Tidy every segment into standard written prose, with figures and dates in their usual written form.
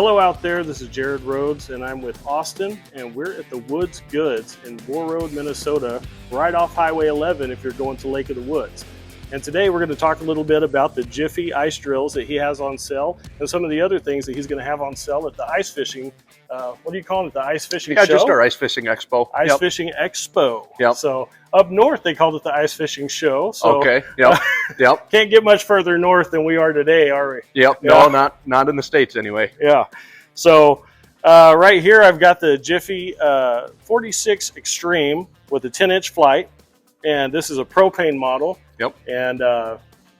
Hello out there, this is Rhodes, and I'm with Austin, and we're at the Woods Goods in Warroad, Minnesota, right off Highway 11 if you're going to Lake of the Woods. And today we're going to talk a little bit about the Jiffy ice drills that he has on sale and some of the other things that he's going to have on sale at the ice fishing, what do you call it, the ice fishing show? Yeah, just our ice fishing expo. Ice fishing expo. Yep. So up north they called it the ice fishing show. So, okay, yep, yep. Can't get much further north than we are today, are we? Yep, Yeah. no, not in the States anyway. Yeah. So right here I've got the Jiffy 46 Extreme with a 10-inch flight, and this is a propane model. Yep. And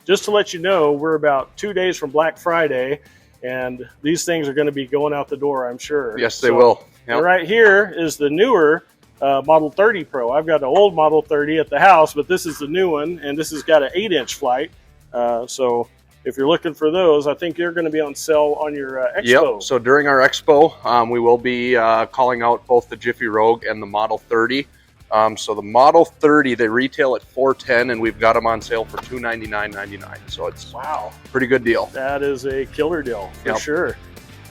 just to let you know, we're about 2 days from Black Friday, and these things are going to be going out the door, I'm sure. Yes, they will. Yep. Right here is the newer Model 30 Pro. I've got an old Model 30 at the house, but this is the new one, and this has got an 8-inch flight. So if you're looking for those, I think they're going to be on sale on your expo. Yep. So during our expo, we will be calling out both the Jiffy Rogue and the Model 30. So the Model 30, they retail at $410, and we've got them on sale for $299.99. So it's wow, pretty good deal. That is a killer deal for sure.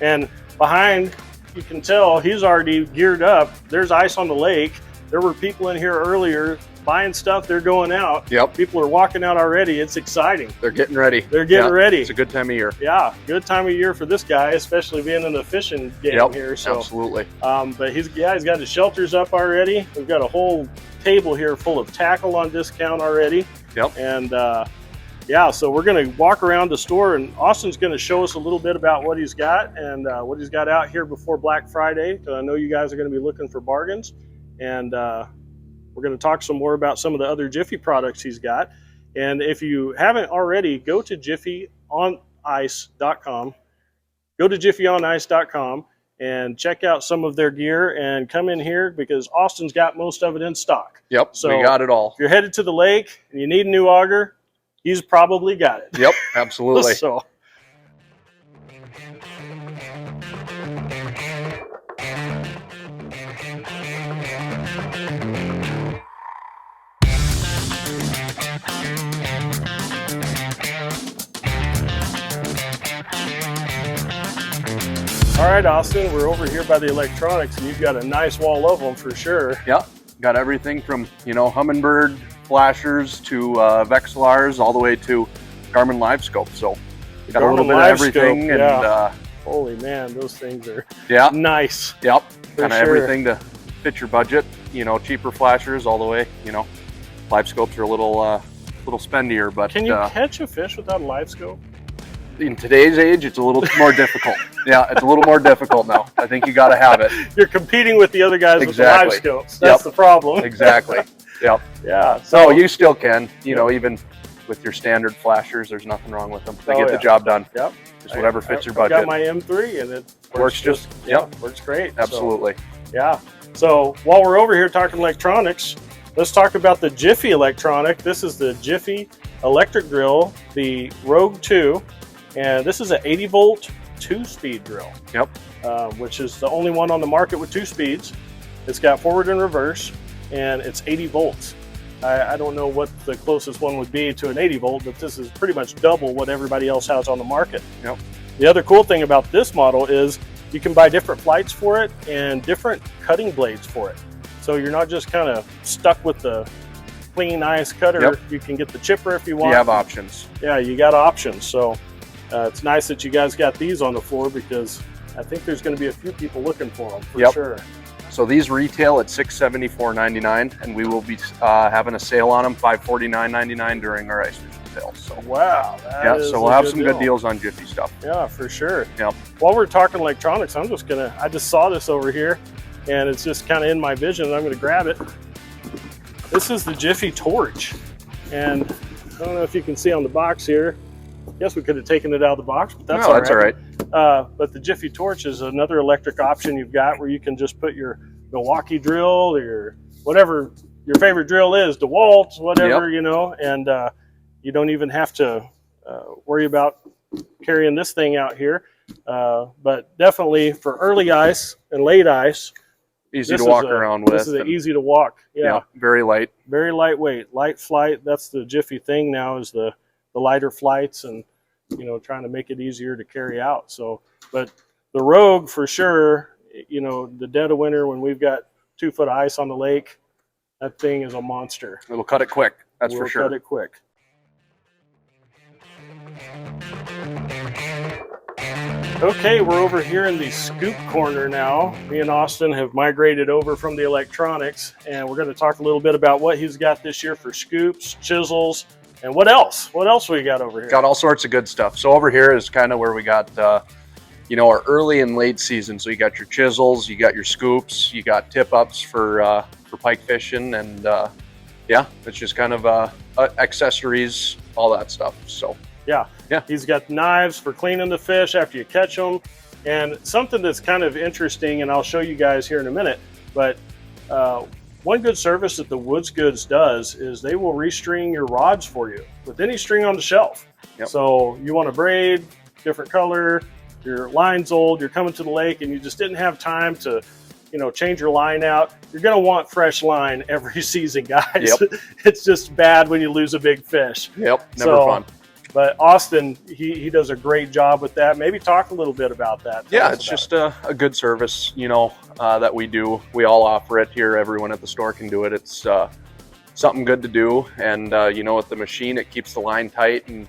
And behind, you can tell he's already geared up. There's ice on the lake. There were people in here earlier buying stuff. They're going out. Yep. People are walking out already. It's exciting. They're getting ready. They're getting ready. It's a good time of year. Yeah, good time of year for this guy, especially being in the fishing game here. So absolutely. But he's got his shelters up already. We've got a whole table here full of tackle on discount already. Yep. And yeah, so we're going to walk around the store, and Austin's going to show us a little bit about what he's got and what he's got out here before Black Friday, because I know you guys are going to be looking for bargains. And we're going to talk some more about some of the other Jiffy products he's got. And if you haven't already, go to jiffyonice.com. Go to jiffyonice.com and check out some of their gear and come in here, because Austin's got most of it in stock. Yep, so we got it all. If you're headed to the lake and you need a new auger, he's probably got it. Yep, absolutely. So. All right, Austin, we're over here by the electronics, and you've got a nice wall of them for sure. Yep, got everything from, Humminbird flashers to Vexilars, all the way to Garmin Live Scope. So we got a little bit of everything. And holy man, those things are nice. Yep, kind of everything to fit your budget. Cheaper flashers all the way. Live Scopes are a little spendier, but can you catch a fish without a live scope? In today's age, it's a little more difficult. Yeah, it's a little more difficult now. I think you got to have it. You're competing with the other guys with the live scopes. That's the problem. Exactly. Yep. Yeah. So you still can, even with your standard flashers, there's nothing wrong with them. They get the job done. Yep. Just whatever fits your budget. I've got my M3, and it works works great. Absolutely. So, yeah. So while we're over here talking electronics, let's talk about the Jiffy electronic. This is the Jiffy electric drill, the Rogue 2. And this is an 80-volt 2-speed drill. Yep. Which is the only one on the market with 2 speeds. It's got forward and reverse, and it's 80 volts. I don't know what the closest one would be to an 80 volt, but this is pretty much double what everybody else has on the market. Yep. The other cool thing about this model is you can buy different flights for it and different cutting blades for it. So you're not just kind of stuck with the clean ice cutter. Yep. You can get the chipper if you want. You have options. Yeah, you got options. So it's nice that you guys got these on the floor, because I think there's going to be a few people looking for them for sure. So these retail at $674.99, and we will be having a sale on them, $549.99 during our ice fishing sale. So wow, so we'll have some good deals on Jiffy stuff. Yeah, for sure. Yep. While we're talking electronics, I just saw this over here, and it's just kind of in my vision, and I'm going to grab it. This is the Jiffy torch, and I don't know if you can see on the box here. Guess we could have taken it out of the box, but that's all right. That's all right. But the Jiffy torch is another electric option you've got, where you can just put your Milwaukee drill or your whatever your favorite drill is, DeWalt, whatever, and you don't even have to worry about carrying this thing out here. But definitely for early ice and late ice, Easy to walk around with. This is easy to walk. Yeah. Very light. Very lightweight. Light flight. That's the Jiffy thing now, is the lighter flights, and trying to make it easier to carry out. So, but the Rogue for sure, you know, the dead of winter when we've got 2 foot of ice on the lake, that thing is a monster. It'll cut it quick. That's We'll for sure. cut it quick. Okay, we're over here in the scoop corner now. Me and Austin have migrated over from the electronics, and we're going to talk a little bit about what he's got this year for scoops, chisels, and what else? What else we got over here? Got all sorts of good stuff. So over here is kind of where we got, you know, our early and late season. So you got your chisels, you got your scoops, you got tip ups for pike fishing, and yeah, it's just kind of accessories, all that stuff. So yeah, he's got knives for cleaning the fish after you catch them, and something that's kind of interesting, and I'll show you guys here in a minute. But one good service that the Woods Goods does is they will restring your rods for you with any string on the shelf. Yep. So you want a braid, different color, your line's old, you're coming to the lake and you just didn't have time to, you know, change your line out. You're going to want fresh line every season, guys. Yep. It's just bad when you lose a big fish. Yep, never fun. But Austin, he does a great job with that. Maybe talk a little bit about that. Yeah, it's just a good service, you know, that we do. We all offer it here. Everyone at the store can do it. It's something good to do. And, you know, with the machine, it keeps the line tight and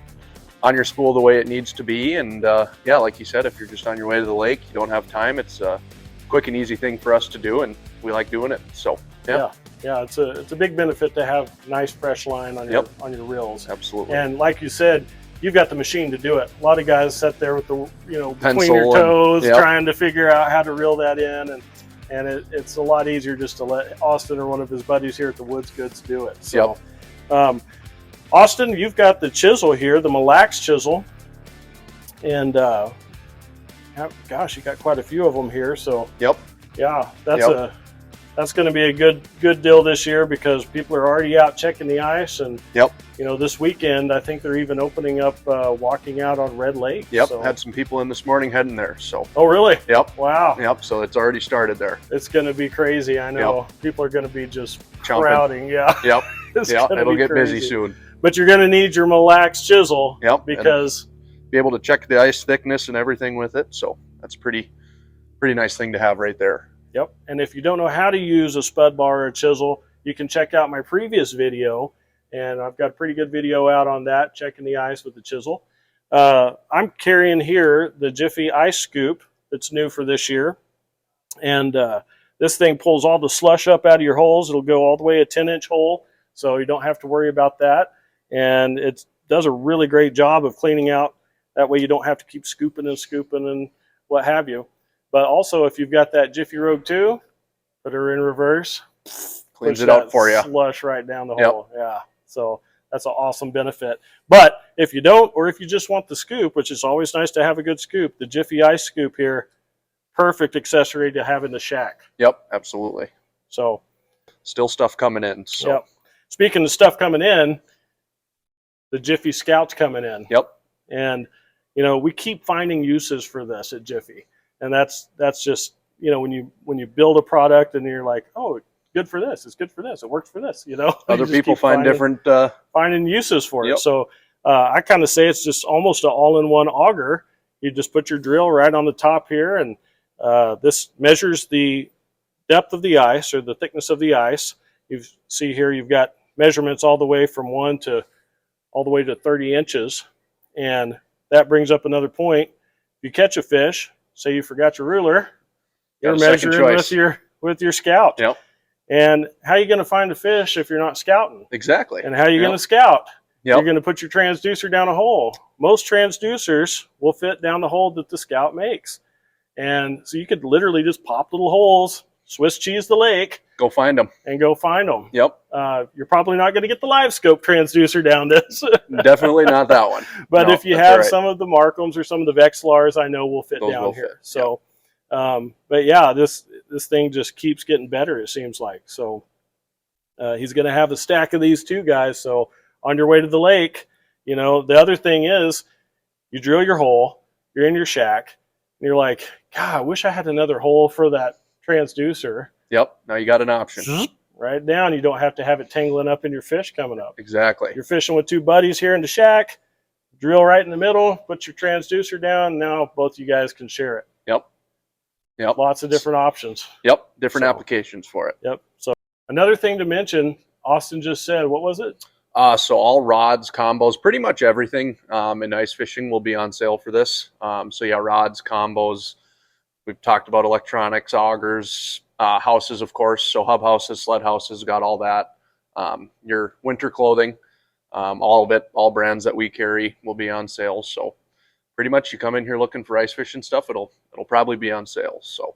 on your spool the way it needs to be. And, yeah, like you said, if you're just on your way to the lake, you don't have time, it's a quick and easy thing for us to do, and we like doing it. So, yeah. Yeah, it's a big benefit to have nice fresh line on your on your reels. Absolutely. And like you said, you've got the machine to do it. A lot of guys sit there with the, you know, between Pencil your toes and, trying to figure out how to reel that in, and it's a lot easier just to let Austin or one of his buddies here at the Woods Goods do it. So, Austin, you've got the chisel here, the Mille Lacs chisel, and gosh, you got quite a few of them here. So yeah, that's going to be a good deal this year because people are already out checking the ice, and you know, this weekend I think they're even opening up walking out on Red Lake. So. Had some people in this morning heading there. So oh really? Wow. So it's already started there. It's going to be crazy. I know people are going to be just chomping. crowding. It'll get busy soon. But you're going to need your Mille Lacs chisel because be able to check the ice thickness and everything with it. So that's pretty nice thing to have right there. Yep. And if you don't know how to use a spud bar or a chisel, you can check out my previous video, and I've got a pretty good video out on that, checking the ice with the chisel. I'm carrying here the Jiffy ice scoop that's new for this year, and this thing pulls all the slush up out of your holes. It'll go all the way a 10-inch hole, so you don't have to worry about that. And it does a really great job of cleaning out. That way you don't have to keep scooping and scooping and what have you. But also, if you've got that Jiffy Rogue 2, put her in reverse, cleans it out for you. Slush right down the hole. Yeah. So that's an awesome benefit. But if you don't, or if you just want the scoop, which is always nice to have a good scoop, the Jiffy ice scoop here, perfect accessory to have in the shack. Yep, absolutely. So still stuff coming in. So speaking of stuff coming in, the Jiffy Scout's coming in. And you know, we keep finding uses for this at Jiffy. And that's just, you know, when you build a product and you're like, oh, good for this, it's good for this, it works for this, you know. Other people find different finding uses for it. So I kind of say it's just almost an all-in-one auger. You just put your drill right on the top here, and this measures the depth of the ice or the thickness of the ice. You see here you've got measurements all the way from 1 to all the way to 30 inches. And that brings up another point. If you catch a fish, say you forgot your ruler, you're measuring with your scout. And how are you going to find a fish if you're not scouting? Exactly. And how are you going to scout? You're going to put your transducer down a hole. Most transducers will fit down the hole that the scout makes. And so you could literally just pop little holes, Swiss cheese the lake. Go find them. And go find them. You're probably not going to get the live scope transducer down this. Definitely not that one. But if you have some of the Markhams or some of the Vexilars, I know will fit down here. So, but yeah, this thing just keeps getting better, it seems like. So he's going to have a stack of these too, guys. So on your way to the lake, you know, the other thing is you drill your hole, you're in your shack, and you're like, God, I wish I had another hole for that transducer. Now you got an option. Right down. You don't have to have it tangling up in your fish coming up. Exactly. You're fishing with two buddies here in the shack, drill right in the middle, put your transducer down, and now both you guys can share it. Yep. Yep. Lots of different options. Yep. Different applications for it. Yep. So another thing to mention, Austin just said, what was it? So all rods, combos, pretty much everything in ice fishing will be on sale for this. So yeah, rods, combos. We've talked about electronics, augers, houses, of course. So hub houses, sled houses, got all that. Your winter clothing, all of it, all brands that we carry will be on sale. So pretty much you come in here looking for ice fishing stuff, it'll probably be on sale. So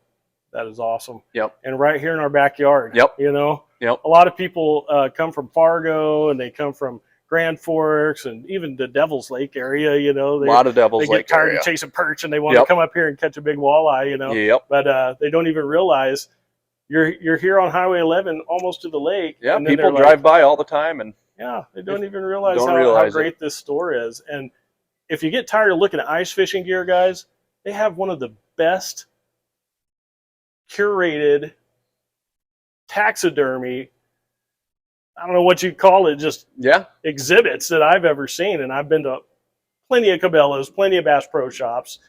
that is awesome. Yep. And right here in our backyard. Yep. You know, yep. A lot of people come from Fargo and they come from Grand Forks and even the Devil's Lake area. You know, a lot of Devil's Lake They get tired area. of chasing perch and they want to come up here and catch a big walleye. You know. Yep. But they don't even realize you're here on Highway 11, almost to the lake. Yeah. And People drive by all the time and they don't even realize how great this store is. And if you get tired of looking at ice fishing gear, guys, they have one of the best curated taxidermy, I don't know what you'd call it, just exhibits that I've ever seen. And I've been to plenty of Cabela's, plenty of Bass Pro Shops,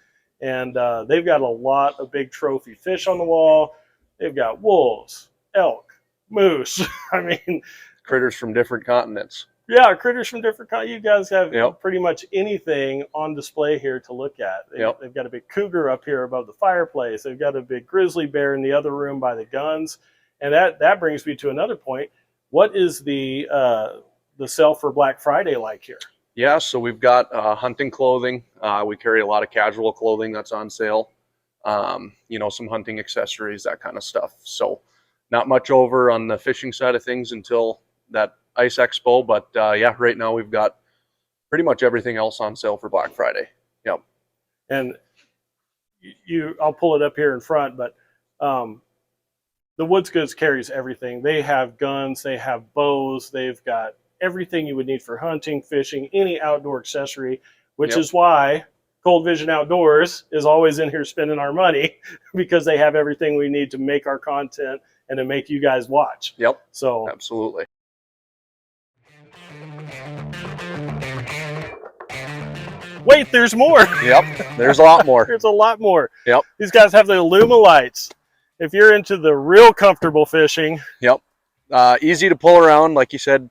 and they've got a lot of big trophy fish on the wall. They've got wolves, elk, moose. I mean, critters from different continents. Yeah, critters from different continents. You guys have pretty much anything on display here to look at. They've got a big cougar up here above the fireplace. They've got a big grizzly bear in the other room by the guns. And that brings me to another point. What is the sale for Black Friday like here? Yeah, so we've got hunting clothing. We carry a lot of casual clothing that's on sale. You know, some hunting accessories, that kind of stuff. So not much over on the fishing side of things until that ice expo, but yeah, right now we've got pretty much everything else on sale for Black Friday. Yep. And I'll pull it up here in front, but the Woods Goods carries everything. They have guns, they have bows, they've got everything you would need for hunting, fishing, any outdoor accessory, which is why Cold Vision Outdoors is always in here spending our money, because they have everything we need to make our content and to make you guys watch. Yep. So absolutely. Wait, there's more. Yep, there's a lot more. There's a lot more. Yep. These guys have the Illumilights. If you're into the real comfortable fishing. Yep. Easy to pull around, like you said,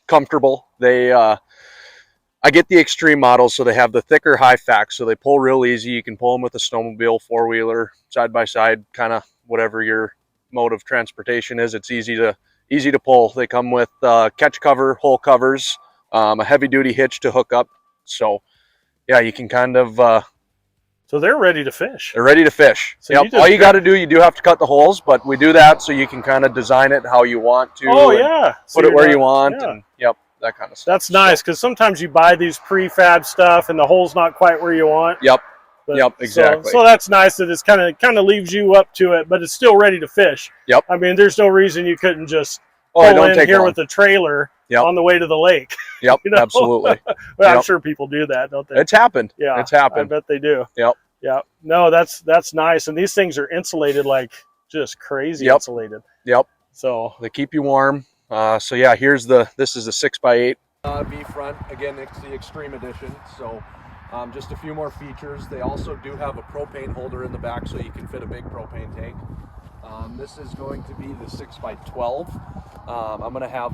comfortable. I get the extreme models, so they have the thicker high facts, so they pull real easy. You can pull them with a snowmobile, four-wheeler, side-by-side, kind of whatever your mode of transportation is. It's easy to pull. They come with catch cover, hole covers, a heavy-duty hitch to hook up. So, yeah, you can kind of... so they're ready to fish. They're ready to fish. So yep. All you got to do, you do have to cut the holes, but we do that so you can kind of design it how you want to. Oh, yeah. Put it where you want. Yeah. And, yep, that kind of stuff. That's nice, because sometimes you buy these prefab stuff and the hole's not quite where you want. Yep. But, yep, exactly. So that's nice that it's kind of leaves you up to it, but it's still ready to fish. Yep. I mean, there's no reason you couldn't just pull in here with a trailer on the way to the lake. Yep, you know? absolutely. Well, I'm sure people do that, don't they? It's happened. Yeah, it's happened. I bet they do. Yep. Yeah. No, that's nice, and these things are insulated like just crazy insulated. Yep. So they keep you warm. So yeah, this is the 6x8 V front. Again, it's the Extreme Edition. So. Just a few more features. They also do have a propane holder in the back, so you can fit a big propane tank. This is going to be the 6x12. I'm going to have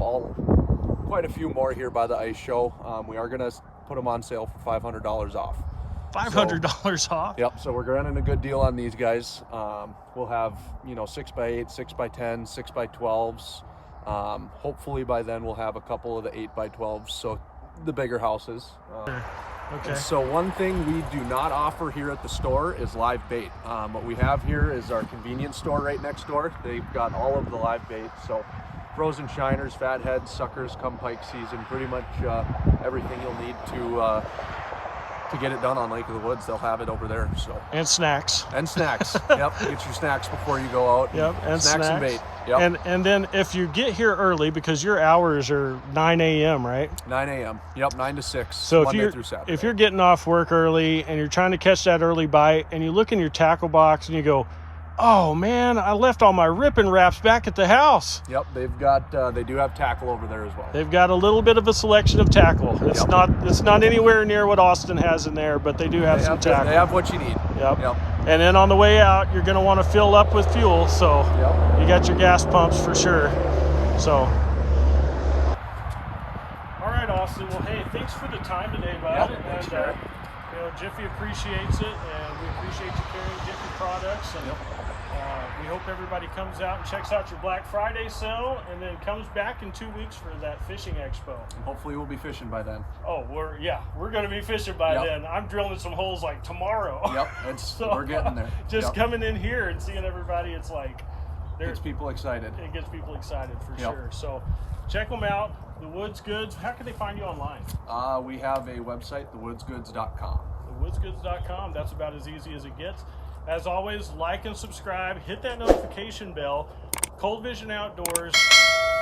quite a few more here by the ice show. We are going to put them on sale for $500 off. $500 off? Yep, so we're running a good deal on these guys. We'll have 6x8, 6x10, 6x12s. Hopefully by then we'll have a couple of the 8x12s, so the bigger houses. Okay. So one thing we do not offer here at the store is live bait. What we have here is our convenience store right next door. They've got all of the live bait. So frozen shiners, fatheads, suckers come pike season, pretty much everything you'll need to get it done on Lake of the Woods. They'll have it over there. So and snacks. And snacks. Yep. Get your snacks before you go out. Yep. And snacks and bait. Yep. And then if you get here early, because your hours are 9 a.m., right? 9 a.m. Yep. 9 to 6. So Monday through Saturday. If you're getting off work early and you're trying to catch that early bite, and you look in your tackle box and you go, oh man, I left all my ripping wraps back at the house. Yep, they do have tackle over there as well. They've got a little bit of a selection of tackle. It's not anywhere near what Austin has in there, but they do have some tackle. They have what you need. Yep. And then on the way out, you're going to want to fill up with fuel. So Yep. you got your gas pumps for sure. So. All right, Austin. Well, hey, thanks for the time today, bud. Yep, thanks, And, Jared. you know, Jiffy appreciates it, and we appreciate you carrying Jiffy products. And we hope everybody comes out and checks out your Black Friday sale, and then comes back in 2 weeks for that fishing expo. Hopefully we'll be fishing by then. Oh, we're going to be fishing by then. I'm drilling some holes like tomorrow. Yep, So, we're getting there. Just coming in here and seeing everybody, it's like Gets people excited. It gets people excited for sure. So check them out. The Woods Goods. How can they find you online? We have a website, thewoodsgoods.com. Thewoodsgoods.com. That's about as easy as it gets. As always, like and subscribe. Hit that notification bell. Cold Vision Outdoors.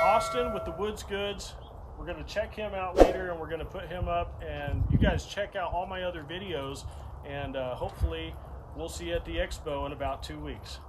Austin with the Woods Goods. We're going to check him out later, and we're going to put him up. And you guys check out all my other videos. And hopefully we'll see you at the expo in about 2 weeks.